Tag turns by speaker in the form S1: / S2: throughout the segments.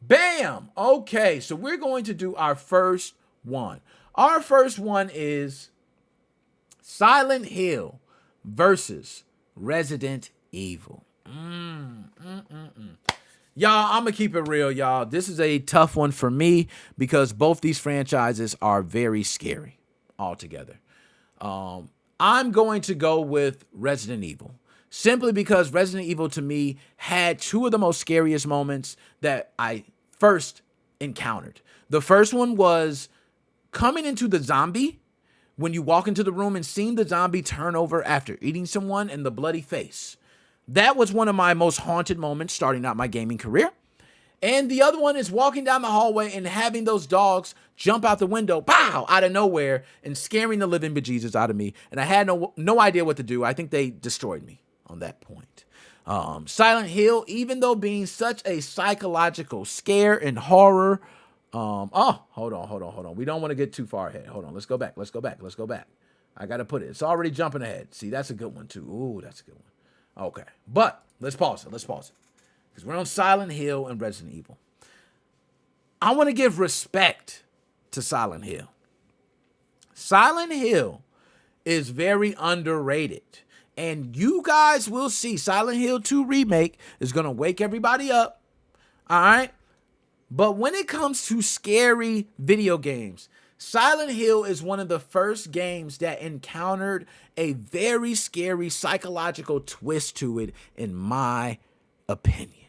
S1: Bam! Okay, so we're going to do our first one. Our first one is Silent Hill versus Resident Evil. Y'all, I'm going to keep it real, y'all. This is a tough one for me because both these franchises are very scary altogether. I'm going to go with Resident Evil simply because Resident Evil to me had two of the most scariest moments that I first encountered. The first one was coming into the zombie when you walk into the room and seeing the zombie turn over after eating someone and the bloody face. That was one of my most haunted moments starting out my gaming career. And the other one is walking down the hallway and having those dogs jump out the window, pow, out of nowhere, and scaring the living bejesus out of me. And I had no idea what to do. I think they destroyed me on that point. Silent Hill, even though being such a psychological scare and horror. Hold on. We don't want to get too far ahead. Hold on. Let's go back. I got to put it. It's already jumping ahead. See, that's a good one, too. Ooh, that's a good one. Okay. But let's pause it. Because we're on Silent Hill and Resident Evil. I want to give respect to Silent Hill. Silent Hill is very underrated. And you guys will see Silent Hill 2 Remake is going to wake everybody up. All right? But when it comes to scary video games, Silent Hill is one of the first games that encountered a very scary psychological twist to it, in my opinion.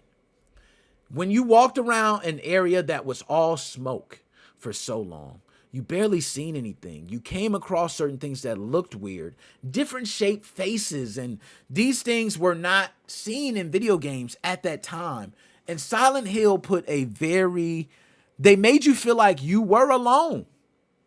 S1: When you walked around an area that was all smoke for so long, you barely seen anything. You came across certain things that looked weird, different shaped faces, and these things were not seen in video games at that time. And Silent Hill they made you feel like you were alone.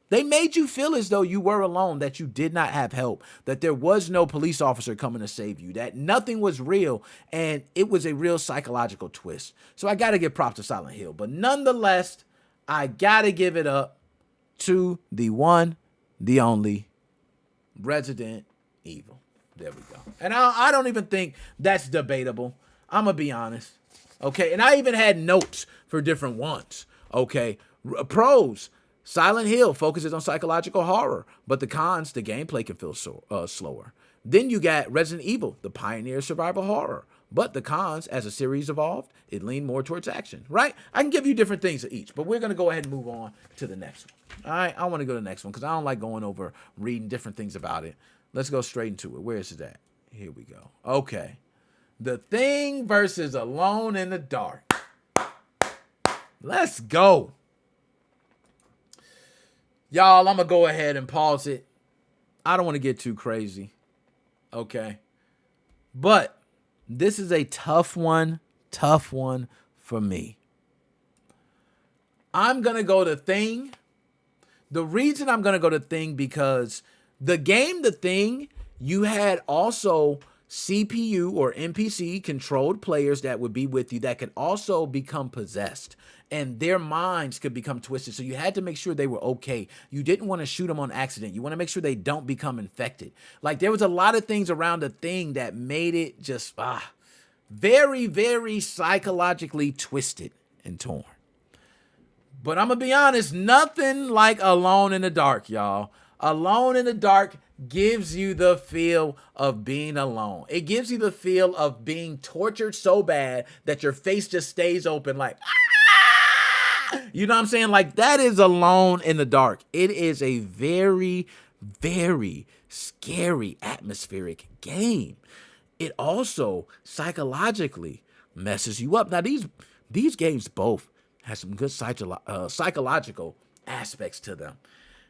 S1: They made you feel as though you were alone, that you did not have help, that there was no police officer coming to save you, that nothing was real, and it was a real psychological twist. So I got to give props to Silent Hill. But nonetheless, I got to give it up to the one, the only Resident Evil. There we go. And I don't even think that's debatable. I'm going to be honest. Okay, and I even had notes for different ones. Okay, pros. Silent Hill focuses on psychological horror, but the cons, the gameplay can feel slower. Then you got Resident Evil, the pioneer of survival horror. But the cons, as the series evolved, it leaned more towards action, right? I can give you different things of each, but we're going to go ahead and move on to the next one. All right, I want to go to the next one because I don't like going over reading different things about it. Let's go straight into it. Where is it at? Here we go. Okay. The Thing versus Alone in the Dark. Let's go. Y'all, I'm going to go ahead and pause it. I don't want to get too crazy. Okay. But this is a tough one for me. I'm going to go to Thing. The reason I'm going to go to Thing because the game The Thing, you had also CPU or NPC controlled players that would be with you that could also become possessed. And their minds could become twisted. So you had to make sure they were okay. You didn't want to shoot them on accident. You want to make sure they don't become infected. Like there was a lot of things around The Thing that made it just very, very psychologically twisted and torn. But I'm going to be honest, nothing like Alone in the Dark, y'all. Alone in the Dark gives you the feel of being alone. It gives you the feel of being tortured so bad that your face just stays open like, you know what I'm saying? Like that is Alone in the Dark. It is a very, very scary atmospheric game. It also psychologically messes you up. Now these games both have some good psychological aspects to them.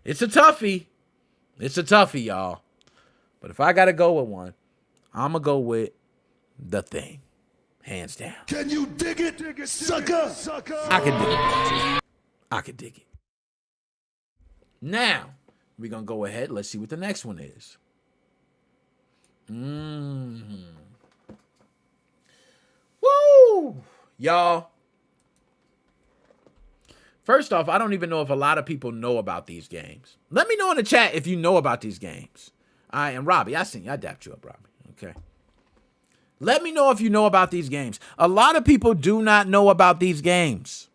S1: It's a toughie. Y'all. But if I got to go with one, I'm going to go with The Thing. Hands down.
S2: Can you dig it, sucker?
S1: I can dig it. I can dig it. Now, we're going to go ahead. Let's see what the next one is. Woo! Y'all. First off, I don't even know if a lot of people know about these games. Let me know in the chat if you know about these games. All right, and Robbie, I seen you. I dapped you up, Robbie. Okay. Let me know if you know about these games. A lot of people do not know about these games.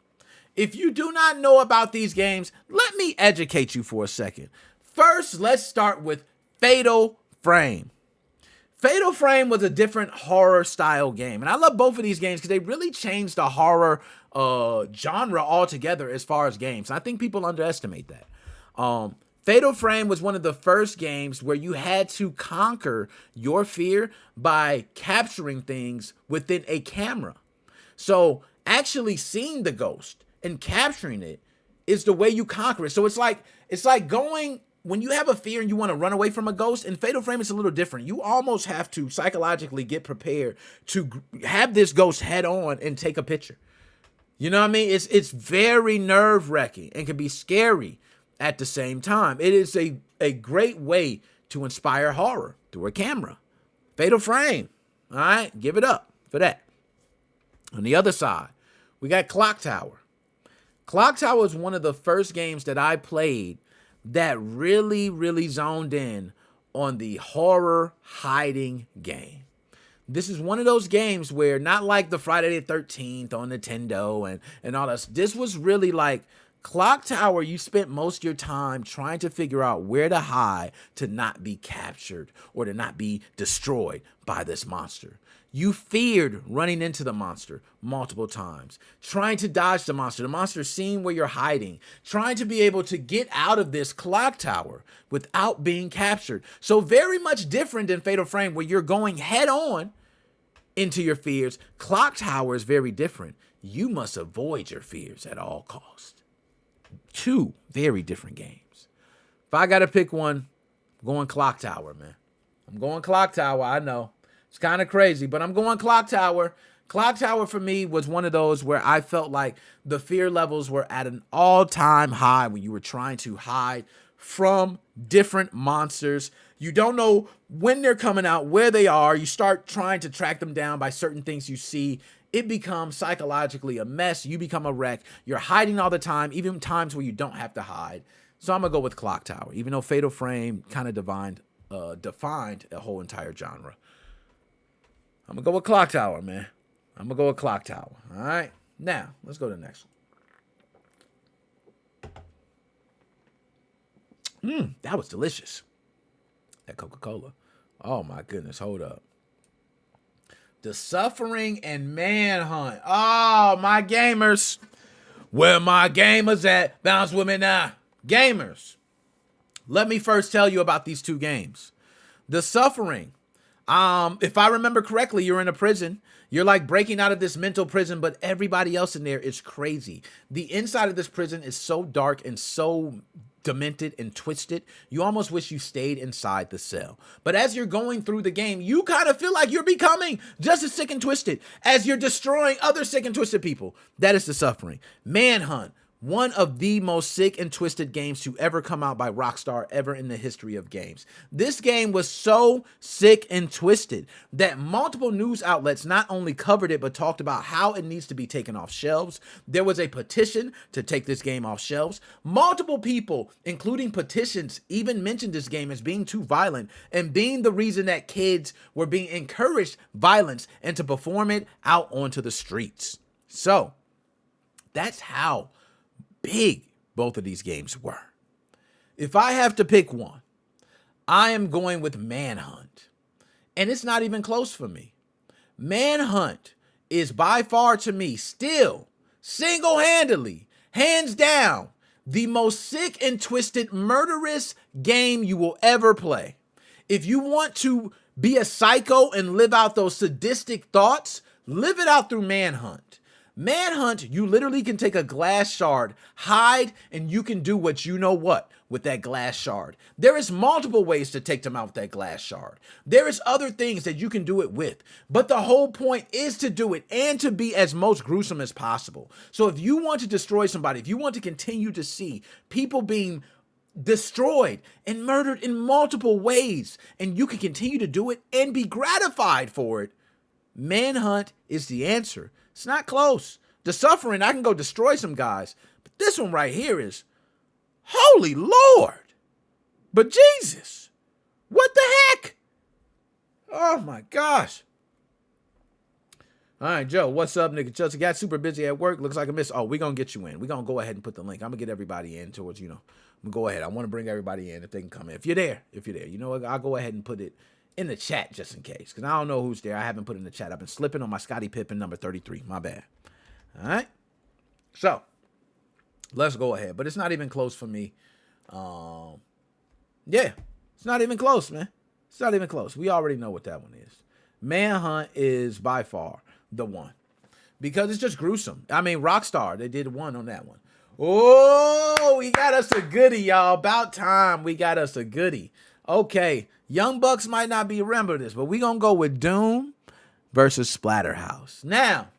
S1: If you do not know about these games, let me educate you for a second. First, let's start with Fatal Frame. Fatal Frame was a different horror style game. And I love both of these games because they really changed the horror genre altogether as far as games. I think people underestimate that. Fatal Frame was one of the first games where you had to conquer your fear by capturing things within a camera. So actually seeing the ghost and capturing it is the way you conquer it. So it's like going, when you have a fear and you want to run away from a ghost, in Fatal Frame it's a little different. You almost have to psychologically get prepared to have this ghost head on and take a picture. You know what I mean? It's very nerve-wracking and can be scary at the same time. It is a great way to inspire horror through a camera. Fatal Frame. All right? Give it up for that. On the other side, we got Clock Tower. Clock Tower is one of the first games that I played that really, really zoned in on the horror hiding game. This is one of those games where, not like the Friday the 13th on Nintendo and all that. This was really like Clock Tower. You spent most of your time trying to figure out where to hide to not be captured or to not be destroyed by this monster. You feared running into the monster multiple times, trying to dodge the monster seeing where you're hiding, trying to be able to get out of this clock tower without being captured. So very much different than Fatal Frame, where you're going head on into your fears. Clock Tower is very different. You must avoid your fears at all costs. Two very different games. If I got to pick one, I'm going Clock Tower, man. I'm going Clock Tower, I know. It's kind of crazy, but I'm going Clock Tower. Clock Tower for me was one of those where I felt like the fear levels were at an all-time high when you were trying to hide from different monsters. You don't know when they're coming out, where they are. You start trying to track them down by certain things you see. It becomes psychologically a mess. You become a wreck. You're hiding all the time, even times where you don't have to hide. So I'm going to go with Clock Tower, even though Fatal Frame kind of defined a whole entire genre. I'm going to go with Clock Tower, man. I'm going to go with Clock Tower. All right? Now, let's go to the next one. That was delicious. That Coca-Cola. Oh, my goodness. Hold up. The Suffering and Manhunt. Oh, my gamers. Where my gamers at? Bounce with me now. Gamers. Let me first tell you about these two games. The Suffering. If I remember correctly, you're in a prison. You're like breaking out of this mental prison, but everybody else in there is crazy. The inside of this prison is so dark and so demented and twisted, you almost wish you stayed inside the cell. But as you're going through the game, you kind of feel like you're becoming just as sick and twisted as you're destroying other sick and twisted people. That is The Suffering. Manhunt. One of the most sick and twisted games to ever come out by Rockstar ever in the history of games. This game was so sick and twisted that multiple news outlets not only covered it, but talked about how it needs to be taken off shelves. There was a petition to take this game off shelves. Multiple people, including petitions, even mentioned this game as being too violent and being the reason that kids were being encouraged violence and to perform it out onto the streets. So that's how big both of these games were. If I have to pick one, I am going with Manhunt. And it's not even close for me. Manhunt is by far to me still, single-handedly, hands down, the most sick and twisted murderous game you will ever play. If you want to be a psycho and live out those sadistic thoughts, live it out through Manhunt. Manhunt, you literally can take a glass shard, hide, and you can do what you know what with that glass shard. There is multiple ways to take them out with that glass shard. There is other things that you can do it with, but the whole point is to do it and to be as most gruesome as possible. So if you want to destroy somebody, if you want to continue to see people being destroyed and murdered in multiple ways, and you can continue to do it and be gratified for it, Manhunt is the answer. It's not close. The Suffering, I can go destroy some guys. But this one right here is, holy Lord. But Jesus, what the heck? Oh my gosh. All right, Joe, what's up, nigga? Chelsea got super busy at work. Looks like I missed. Oh, we gonna get you in. We gonna go ahead and put the link. I'm gonna get everybody in towards, I'm gonna go ahead. I want to bring everybody in if they can come in. If you're there, you know what? I'll go ahead and put it in the chat just in case, because I don't know who's there. I haven't put it in the chat. I've been slipping on my Scottie Pippen number 33. My bad. All right. So let's go ahead. But it's not even close for me. Yeah, it's not even close, man. It's not even close. We already know what that one is. Manhunt is by far the one because it's just gruesome. I mean, Rockstar, they did one on that one. Oh, we got us a goodie, y'all. About time we got us a goodie. Okay, Young Bucks might not be remember this, but we gonna go with Doom versus Splatterhouse. Now,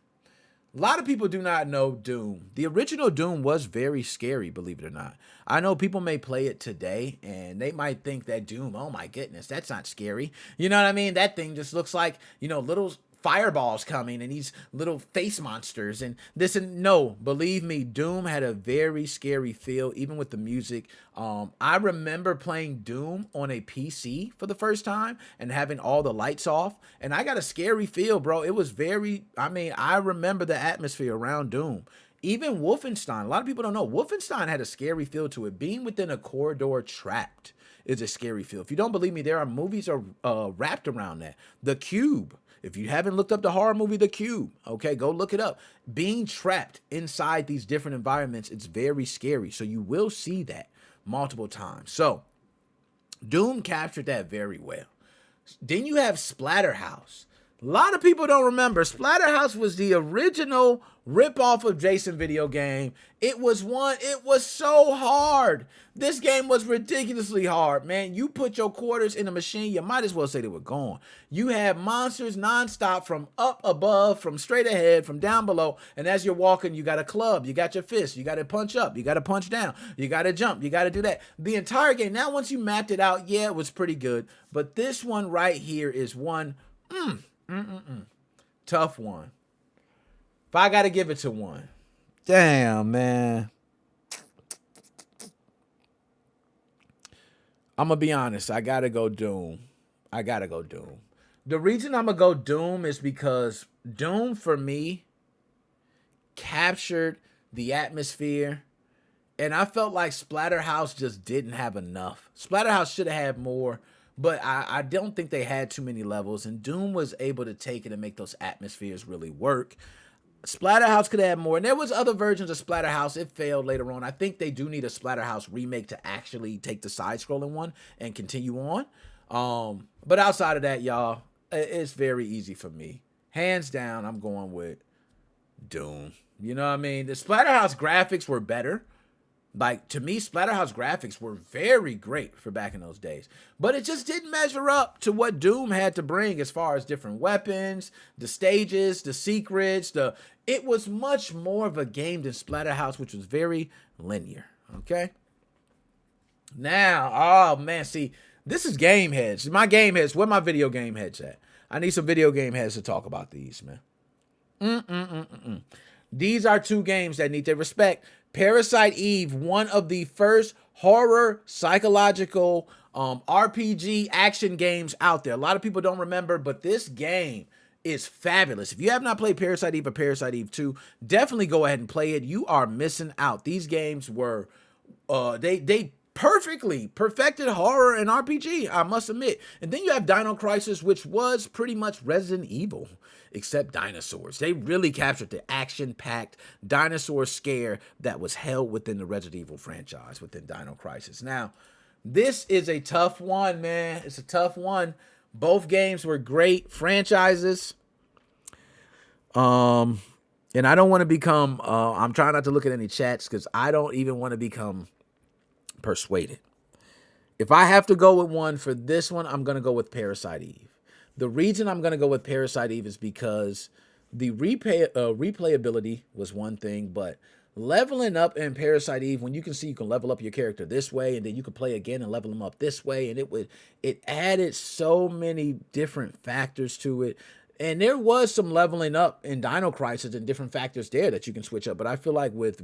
S1: a lot of people do not know Doom. The original Doom was very scary, believe it or not. I know people may play it today and they might think that Doom, oh my goodness, that's not scary. You know what I mean? That thing just looks like, little fireballs coming and these little face monsters and this and no, believe me, Doom had a very scary feel, even with the music. I remember playing Doom on a PC for the first time and having all the lights off, and I got a scary feel, bro. It was I remember the atmosphere around Doom. Even Wolfenstein, a lot of people don't know, Wolfenstein had a scary feel to it. Being within a corridor trapped is a scary feel. If you don't believe me, there are movies wrapped around that. The Cube. If you haven't looked up the horror movie The Cube, okay, go look it up. Being trapped inside these different environments, it's very scary. So you will see that multiple times. So Doom captured that very well. Then you have Splatterhouse. A lot of people don't remember. Splatterhouse was the original ripoff of Jason video game. It was so hard. This game was ridiculously hard, man. You put your quarters in a machine, you might as well say they were gone. You had monsters nonstop from up above, from straight ahead, from down below. And as you're walking, you got a club, you got your fist, you got to punch up, you got to punch down, you got to jump, you got to do that. The entire game, now once you mapped it out, yeah, it was pretty good. But this one right here is one, tough one. If I got to give it to one, damn, man. I'm going to be honest. I got to go Doom. The reason I'm going to go Doom is because Doom, for me, captured the atmosphere. And I felt like Splatterhouse just didn't have enough. Splatterhouse should have had more. But I don't think they had too many levels. And Doom was able to take it and make those atmospheres really work. Splatterhouse could have more. And there was other versions of Splatterhouse. It failed later on. I think they do need a Splatterhouse remake to actually take the side-scrolling one and continue on. But outside of that, y'all, it's very easy for me. Hands down, I'm going with Doom. You know what I mean? The Splatterhouse graphics were better. Like, to me, Splatterhouse graphics were very great for back in those days. But it just didn't measure up to what Doom had to bring as far as different weapons, the stages, the secrets. It was much more of a game than Splatterhouse, which was very linear. Okay? Now, oh, man, see, this is game heads. My game heads, where my video game heads at? I need some video game heads to talk about these, man. These are two games that need their respect. Parasite Eve, one of the first horror psychological RPG action games out there. A lot of people don't remember, but this game is fabulous. If you have not played Parasite Eve or Parasite Eve 2, definitely go ahead and play it. You are missing out. These games were, they perfectly perfected horror and RPG, I must admit. And then you have Dino Crisis, which was pretty much Resident Evil, except dinosaurs. They really captured the action-packed dinosaur scare that was held within the Resident Evil franchise, within Dino Crisis. Now, this is a tough one, man. It's a tough one. Both games were great franchises. And I don't want to become, I'm trying not to look at any chats because I don't even want to become persuaded. If I have to go with one for this one, I'm going to go with Parasite Eve. The reason I'm going to go with Parasite Eve is because the replayability was one thing, but leveling up in Parasite Eve, when you can see you can level up your character this way, and then you can play again and level them up this way, and it added so many different factors to it. And there was some leveling up in Dino Crisis and different factors there that you can switch up. But I feel like with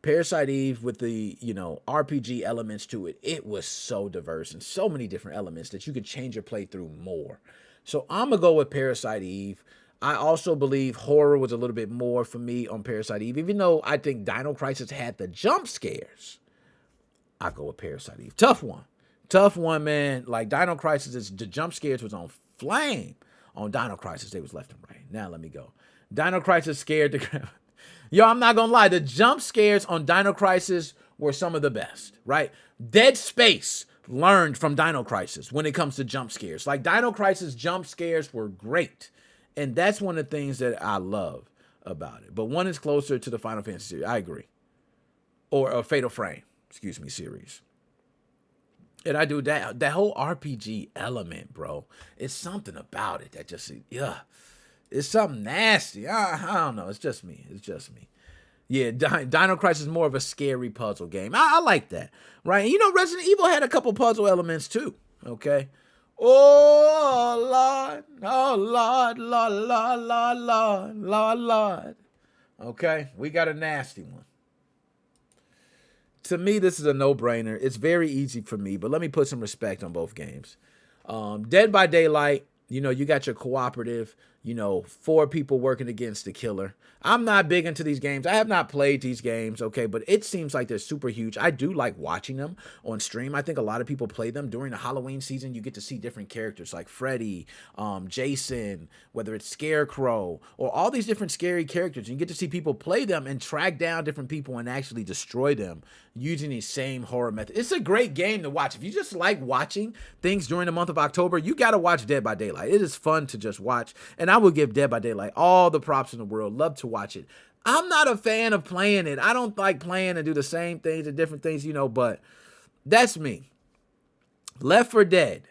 S1: Parasite Eve, with the, RPG elements to it, it was so diverse and so many different elements that you could change your playthrough more. So I'm going to go with Parasite Eve. I also believe horror was a little bit more for me on Parasite Eve, even though I think Dino Crisis had the jump scares. I go with Parasite Eve. Tough one, man. Like Dino Crisis, the jump scares was on flame. On Dino Crisis, they was left and right. Now let me go. Dino Crisis scared the crap. Yo, I'm not gonna lie. The jump scares on Dino Crisis were some of the best, right? Dead Space learned from Dino Crisis when it comes to jump scares. Like Dino Crisis jump scares were great. And that's one of the things that I love about it. But one is closer to the Final Fantasy series. I agree. Or a Fatal Frame, series. And I do that whole RPG element, bro. It's something about it that just, yeah. It's something nasty. I don't know. It's just me. Yeah, Dino Crisis is more of a scary puzzle game. I like that, right? And you know, Resident Evil had a couple puzzle elements too, okay? Oh, Lord. Okay, we got a nasty one. To me, this is a no-brainer. It's very easy for me, but let me put some respect on both games. Dead by Daylight, you know, you got your cooperative, you know, 4 people working against the killer. I'm not big into these games. I have not played these games, okay, but it seems like they're super huge. I do like watching them on stream. I think a lot of people play them during the Halloween season. You get to see different characters like Freddy, Jason, whether it's Scarecrow, or all these different scary characters. And you get to see people play them and track down different people and actually destroy them using the same horror method. It's a great game to watch. If you just like watching things during the month of October, you got to watch Dead by Daylight. It is fun to just watch. And I will give Dead by Daylight all the props in the world. Love to watch it. I'm not a fan of playing it. I don't like playing and do the same things and different things, you know, but that's me. Left 4 Dead.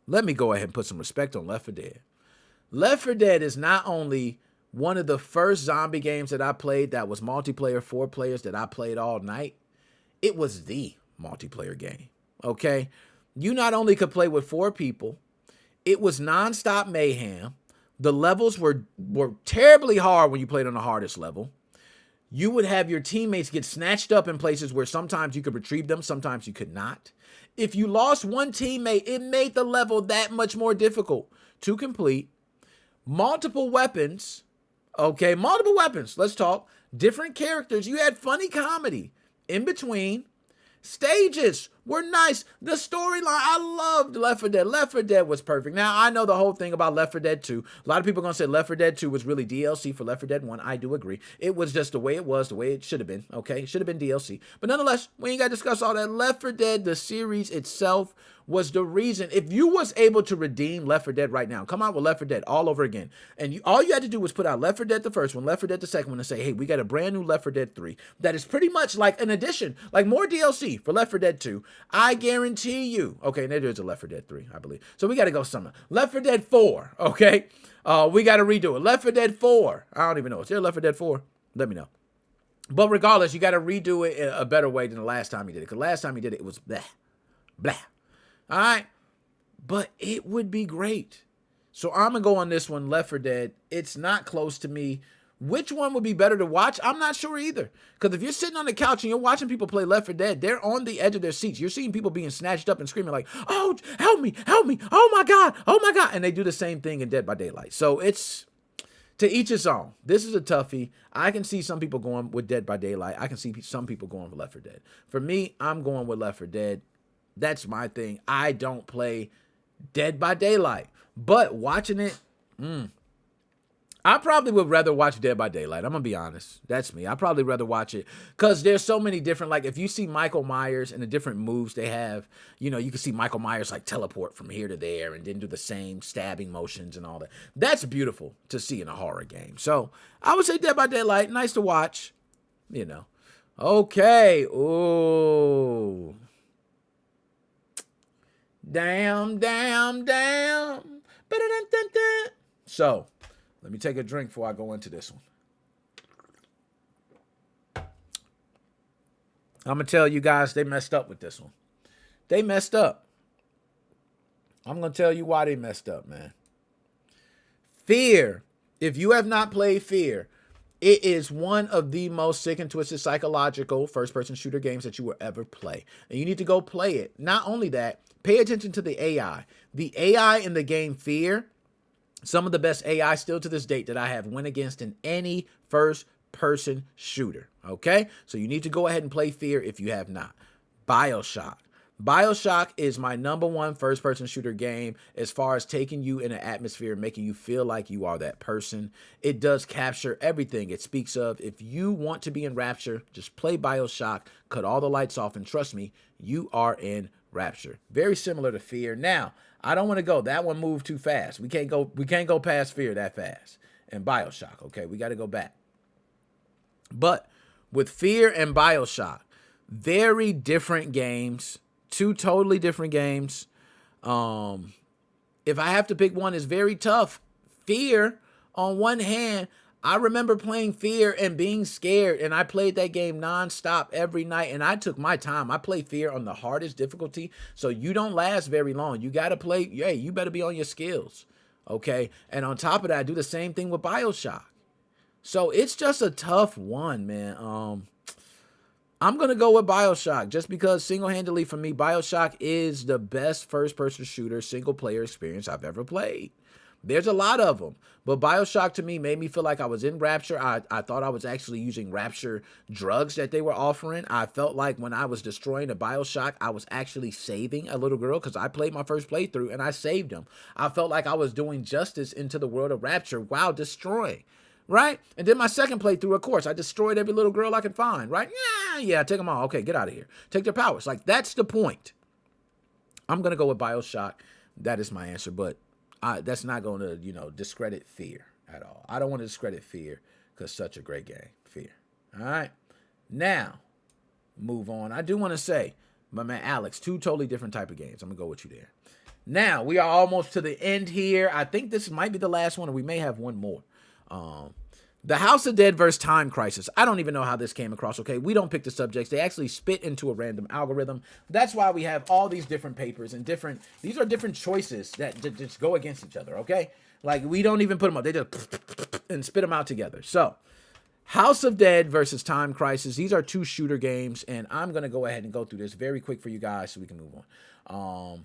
S1: Let me go ahead and put some respect on Left 4 Dead. Left 4 Dead is not only one of the first zombie games that I played that was multiplayer, 4 players that I played all night. It was the multiplayer game, okay? You not only could play with 4 people, it was nonstop mayhem. The levels were terribly hard when you played on the hardest level. You would have your teammates get snatched up in places where sometimes you could retrieve them, sometimes you could not. If you lost one teammate, it made the level that much more difficult to complete. Multiple weapons, okay? Multiple weapons. Let's talk. Different characters. You had funny comedy in between. Stages were nice. The storyline, I loved Left 4 Dead. Left 4 Dead was perfect. Now, I know the whole thing about Left 4 Dead 2. A lot of people are going to say Left 4 Dead 2 was really DLC for Left 4 Dead 1. I do agree. It was just the way it was, the way it should have been, okay? It should have been DLC. But nonetheless, we ain't got to discuss all that. Left 4 Dead, the series itself, was the reason. If you was able to redeem Left 4 Dead right now, come out with Left 4 Dead all over again, and all you had to do was put out Left 4 Dead the first one, Left 4 Dead the second one, and say, hey, we got a brand new Left 4 Dead 3 that is pretty much like an addition, like more DLC for Left 4 Dead 2. I guarantee you. Okay, there is a Left 4 Dead 3, I believe. So we got to go somewhere. Left 4 Dead 4, okay? We got to redo it. Left 4 Dead 4. I don't even know. Is there Left 4 Dead 4? Let me know. But regardless, you got to redo it in a better way than the last time you did it. Because last time you did it, it was blah, blah. All right? But it would be great. So I'm going to go on this one, Left 4 Dead. It's not close to me. Which one would be better to watch? I'm not sure either. Because if you're sitting on the couch and you're watching people play Left 4 Dead, they're on the edge of their seats. You're seeing people being snatched up and screaming like, oh, help me, oh my God. And they do the same thing in Dead by Daylight. So it's to each his own. This is a toughie. I can see some people going with Dead by Daylight. I can see some people going with Left 4 Dead. For me, I'm going with Left 4 Dead. That's my thing. I don't play Dead by Daylight. But watching it, I probably would rather watch Dead by Daylight. I'm going to be honest. That's me. I'd probably rather watch it because there's so many different, like if you see Michael Myers and the different moves they have, you know, you can see Michael Myers like teleport from here to there and then do the same stabbing motions and all that. That's beautiful to see in a horror game. So I would say Dead by Daylight. Nice to watch, you know. Okay. Ooh. Damn. So, let me take a drink before I go into this one. I'm going to tell you guys they messed up with this one. They messed up. I'm going to tell you why they messed up, man. Fear. If you have not played Fear, it is one of the most sick and twisted psychological first-person shooter games that you will ever play. And you need to go play it. Not only that, pay attention to the AI. The AI in the game Fear, Some of the best AI still to this date that I have went against in any first person shooter. Okay, so you need to go ahead and play Fear if you have not. BioShock. BioShock is my number one first person shooter game as far as taking you in an atmosphere, making you feel like you are that person. It does capture everything it speaks of. If you want to be in Rapture, just play BioShock, cut all the lights off, and trust me, you are in Rapture. Very similar to Fear. Now, I don't want to go. That one moved too fast. We can't go past Fear that fast. And BioShock, okay? We got to go back. But with Fear and BioShock, very different games. Two totally different games. If I have to pick one, it's very tough. Fear, on one hand, I remember playing Fear and being scared, and I played that game nonstop every night, and I took my time. I played Fear on the hardest difficulty, so you don't last very long. You got to play, you better be on your skills, okay? And on top of that, I do the same thing with BioShock. So it's just a tough one, man. I'm going to go with BioShock just because single-handedly for me, BioShock is the best first-person shooter single-player experience I've ever played. There's a lot of them, but BioShock to me made me feel like I was in Rapture. I thought I was actually using Rapture drugs that they were offering. I felt like when I was destroying a BioShock, I was actually saving a little girl because I played my first playthrough and I saved him. I felt like I was doing justice into the world of Rapture while destroying. Right? And then my second playthrough, of course, I destroyed every little girl I could find, right? Yeah, take them all. Okay, get out of here. Take their powers. Like, that's the point. I'm going to go with BioShock. That is my answer, but that's not going to, discredit Fear at all. I don't want to discredit Fear because such a great game, Fear. All right? Now, move on. I do want to say, my man Alex, two totally different type of games. I'm going to go with you there. Now, we are almost to the end here. I think this might be the last one, or we may have one more. The House of Dead versus Time Crisis. I don't even know how this came across, okay? We don't pick the subjects. They actually spit into a random algorithm. That's why we have all these different papers and these are different choices that just go against each other, okay? Like, we don't even put them up. They just and spit them out together. So, House of Dead versus Time Crisis. These are two shooter games, and I'm going to go ahead and go through this very quick for you guys so we can move on. All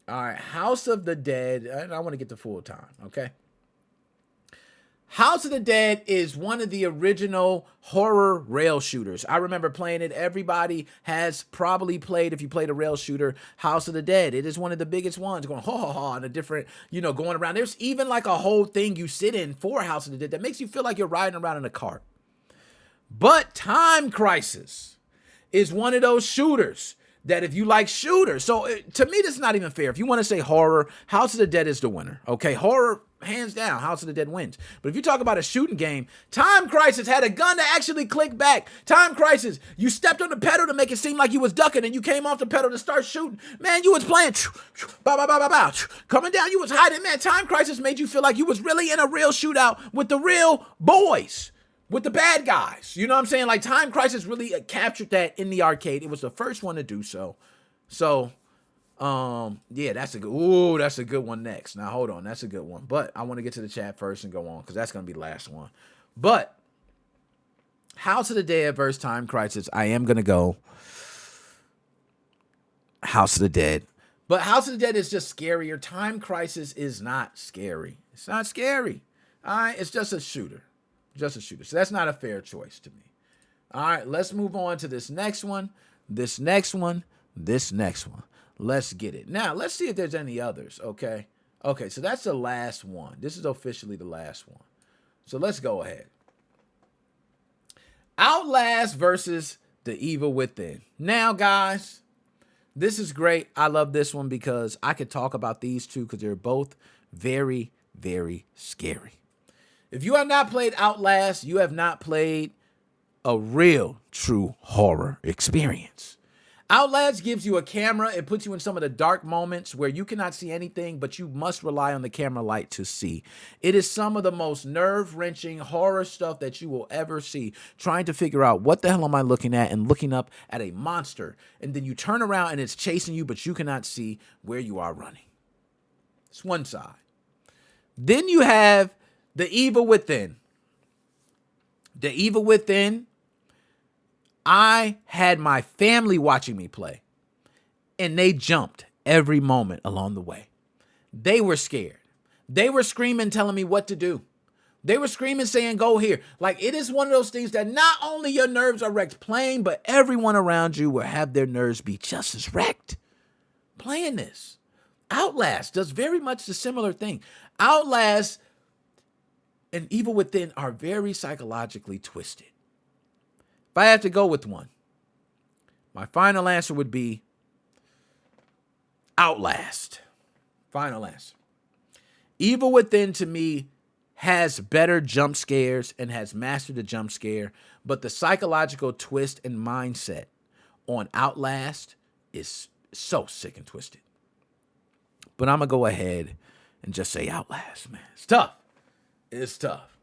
S1: right, House of the Dead. And I want to get to full time, okay? House of the Dead is one of the original horror rail shooters. I remember playing it. Everybody has probably played, if you played a rail shooter, House of the Dead. It is one of the biggest ones, going ha ha ha, and a different, going around. There's even like a whole thing you sit in for House of the Dead that makes you feel like you're riding around in a cart. But Time Crisis is one of those shooters that if you like shooters, so to me, this is not even fair. If you want to say horror, House of the Dead is the winner. Okay, horror, hands down, House of the Dead wins. But if you talk about a shooting game, Time Crisis had a gun to actually click back. Time Crisis, you stepped on the pedal to make it seem like you was ducking, and you came off the pedal to start shooting. Man, you was playing, coming down, you was hiding. Man, Time Crisis made you feel like you was really in a real shootout with the real boys. With the bad guys. You know what I'm saying? Like, Time Crisis really captured that in the arcade. It was the first one to do so. So, yeah, that's a good one next. Now, hold on. That's a good one. But I want to get to the chat first and go on because that's going to be the last one. But House of the Dead versus Time Crisis, I am going to go House of the Dead. But House of the Dead is just scarier. Time Crisis is not scary. It's not scary. All right? It's just a shooter. Just a shooter. So that's not a fair choice to me. All right, let's move on to this next one. This next one. Let's get it. Now, let's see if there's any others, okay? Okay, so that's the last one. This is officially the last one. So let's go ahead. Outlast versus The Evil Within. Now, guys, this is great. I love this one because I could talk about these two because they're both very, very scary. If you have not played Outlast, you have not played a real, true horror experience. Outlast gives you a camera. It puts you in some of the dark moments where you cannot see anything, but you must rely on the camera light to see. It is some of the most nerve-wrenching horror stuff that you will ever see, trying to figure out what the hell am I looking at and looking up at a monster. And then you turn around and it's chasing you, but you cannot see where you are running. It's one side. Then you have The Evil Within. The Evil Within, I had my family watching me play, and they jumped every moment along the way. They were scared. They were screaming, telling me what to do. They were screaming, saying, go here. Like, it is one of those things that not only your nerves are wrecked playing, but everyone around you will have their nerves be just as wrecked playing this. Outlast does very much the similar thing. Outlast and Evil Within are very psychologically twisted. If I had to go with one, my final answer would be Outlast. Final answer. Evil Within, to me, has better jump scares and has mastered the jump scare, but the psychological twist and mindset on Outlast is so sick and twisted. But I'm going to go ahead and just say Outlast, man. It's tough. It's tough.